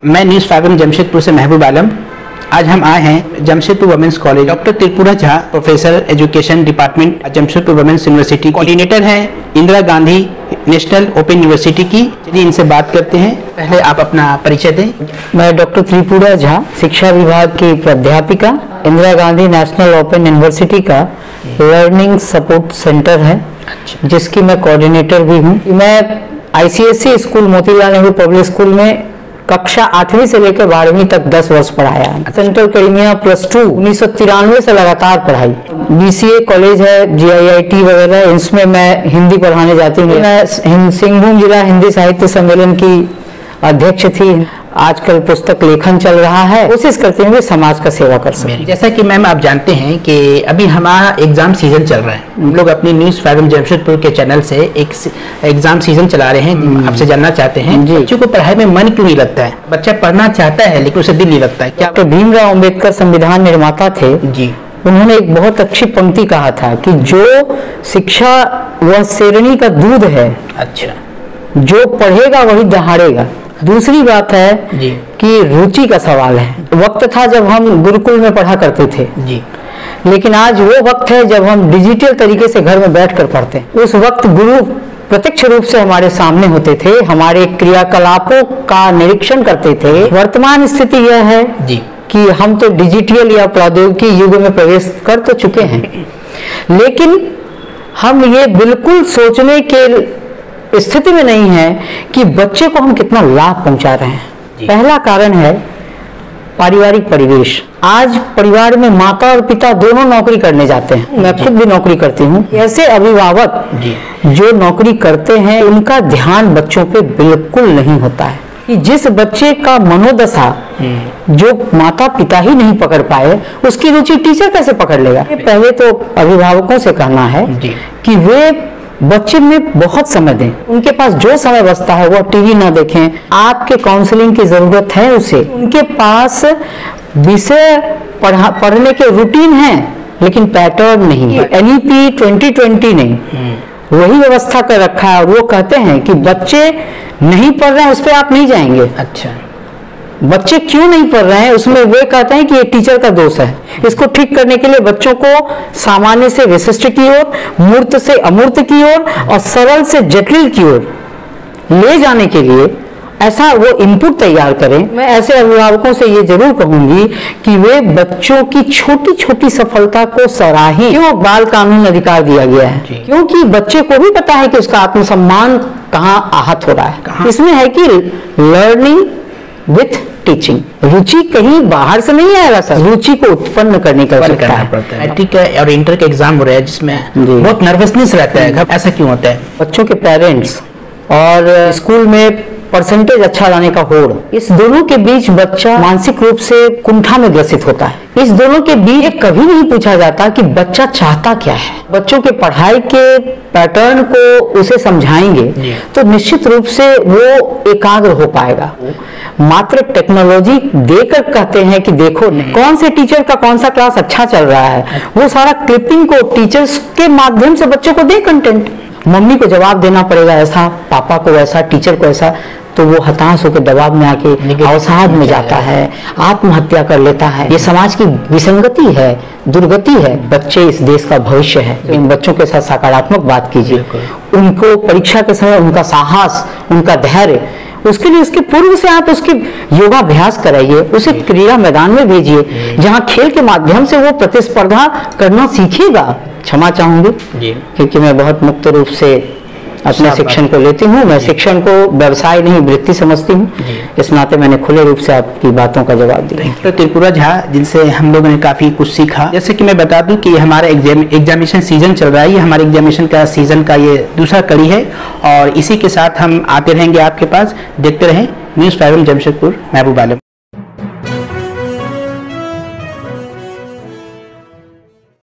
मैं न्यूज़ 5 जमशेदपुर से महबूब आलम। आज हम आए हैं Jamshedpur women's college. Doctor Tripura Jha professor education department Jamshedpur women's university coordinator हैं Indira Gandhi national open university की। चलिए इनसे बात करते हैं। पहले आप अपना परिचय दें। मैं डॉक्टर त्रिपुरा झा, शिक्षा विभाग की प्राध्यापिका, Indira Gandhi national open university का लर्निंग सपोर्ट सेंटर है जिसकी मैं कोऑर्डिनेटर भी हूँ। मैं ICSE school Motilal Nehru public school में कक्षा 8वीं से लेकर 12वीं तक 10 वर्ष पढ़ाया है। सेंट्रल करीमिया +2 1993 से लगातार पढ़ाई। BCA कॉलेज है, GIIT वगैरह, इसमें मैं हिंदी पढ़ाने जाती हूँ। मैं सिंहभूम जिला हिंदी साहित्य सम्मेलन की अध्यक्ष थी। आजकल पुस्तक लेखन चल रहा है, कोशिश करते हैं कि समाज का सेवा कर सकें। जैसा कि मैम आप जानते हैं कि अभी हमारा एग्जाम सीजन चल रहा है। हम लोग अपनी न्यूज़ 5 जमशेदपुर के चैनल से एक एग्जाम सीजन चला रहे हैं। आपसे जानना चाहते हैं बच्चों को पढ़ाई में मन क्यों नहीं लगता है? बच्चा पढ़ना चाहता है लेकिन उसे दिल नहीं लगता है। क्या डॉक्टर भीमराव अंबेडकर संविधान निर्माता थे जी, उन्होंने एक बहुत अच्छी पंक्ति कहा था कि जो शिक्षा वह शेरनी का दूध है, अच्छा, जो पढ़ेगा वही दहाड़ेगा। दूसरी बात है जी कि रुचि का सवाल है। वक्त था जब हम गुरुकुल में पढ़ा करते थे जी, लेकिन आज वो वक्त है जब हम डिजिटल तरीके से घर में बैठकर पढ़ते हैं। उस वक्त गुरु प्रत्यक्ष रूप से हमारे सामने होते थे, हमारे क्रियाकलापों का निरीक्षण करते थे। वर्तमान स्थिति यह है जी कि हम तो डिजिटल या प्रौद्योगिकी युग में प्रवेश कर तो चुके हैं, लेकिन हम ये बिल्कुल सोचने के स्थिति में नहीं है कि बच्चे को हम कितना लाभ पहुंचा रहे हैं। पहला कारण है पारिवारिक परिवेश। आज परिवार में माता और पिता दोनों नौकरी करने जाते हैं। मैं खुद भी नौकरी करती हूँ। ऐसे अभिभावक जो नौकरी करते हैं उनका ध्यान बच्चों पे बिल्कुल नहीं होता है कि जिस बच्चे का मनोदशा जो माता पिता ही नहीं पकड़ पाए, उसकी रुचि टीचर कैसे पकड़ लेगा? पहले तो अभिभावकों से कहना है कि वे बच्चे में बहुत समय दें। उनके पास जो समय बचता है वो टीवी ना देखें। आपके काउंसलिंग की जरूरत है उसे। उनके पास विषय पढ़ने के रूटीन है लेकिन पैटर्न नहीं है। NEP 2020 नहीं, वही व्यवस्था कर रखा है और वो कहते हैं कि बच्चे नहीं पढ़ रहे हैं उस पर आप नहीं जाएंगे। अच्छा, बच्चे क्यों नहीं पढ़ रहे हैं उसमें वे कहते हैं कि ये टीचर का दोष है। इसको ठीक करने के लिए बच्चों को सामान्य से विशिष्ट की ओर, मूर्त से अमूर्त की ओर और सरल से जटिल की ओर ले जाने के लिए ऐसा वो इनपुट तैयार करें। मैं ऐसे अभिभावकों से ये जरूर कहूंगी कि वे बच्चों की छोटी छोटी सफलता को सराहें। क्यों बाल कानून अधिकार दिया गया है? क्योंकि बच्चे को भी पता है कि उसका आत्मसम्मान कहाँ आहत हो रहा है। इसमें है कि लर्निंग विथ टीचिंग। रुचि कहीं बाहर से नहीं आएगा सर, रुचि को उत्पन्न करने का पड़ता है। ठीक है, और इंटर का एग्जाम हो रहा है जिसमें बहुत नर्वसनेस रहता है, ऐसा क्यों होता है? बच्चों के पेरेंट्स और स्कूल में परसेंटेज अच्छा लाने का होड़, इस दोनों के बीच बच्चा मानसिक रूप से कुंठा में ग्रसित होता है। इस दोनों के बीच कभी नहीं पूछा जाता कि बच्चा चाहता क्या है। बच्चों के पढ़ाई के पैटर्न को उसे समझाएंगे तो निश्चित रूप से वो एकाग्र हो पाएगा। मात्र टेक्नोलॉजी देकर कहते हैं कि देखो कौन से टीचर का कौन सा क्लास अच्छा चल रहा है, वो सारा क्लिपिंग को टीचर्स के माध्यम से बच्चों को दे कंटेंट। मम्मी को जवाब देना पड़ेगा ऐसा, पापा को ऐसा, टीचर को ऐसा, तो वो हताश होकर दबाव में आके अवसाद में जाता है, आत्महत्या कर लेता है। ये समाज की विसंगति है, दुर्गति है। बच्चे इस देश का भविष्य है। तो इन बच्चों के साथ सकारात्मक बात कीजिए। उनको परीक्षा के समय उनका साहस, उनका धैर्य, उसके लिए उसके पूर्व से आप उसकी योगाभ्यास कराइए, उसे क्रीड़ा मैदान में भेजिए जहाँ खेल के माध्यम से वो प्रतिस्पर्धा करना सीखेगा। क्षमा चाहूंगी क्योंकि मैं बहुत मुक्त रूप से अपने शिक्षण को लेती हूँ। मैं शिक्षण को व्यवसाय नहीं वृत्ति समझती हूँ, इस नाते मैंने खुले रूप से आपकी बातों का जवाब दिया। तो त्रिपुरा झा, जिनसे हम लोगों ने काफी कुछ सीखा। जैसे कि मैं बता दूं कि हमारा एग्जामिनेशन सीजन चल रहा है। ये हमारे एग्जामिनेशन का सीजन का ये दूसरा कड़ी है और इसी के साथ हम आते रहेंगे आपके पास। देखते रहें न्यूज़ 5 जमशेदपुर। महबूब आलम।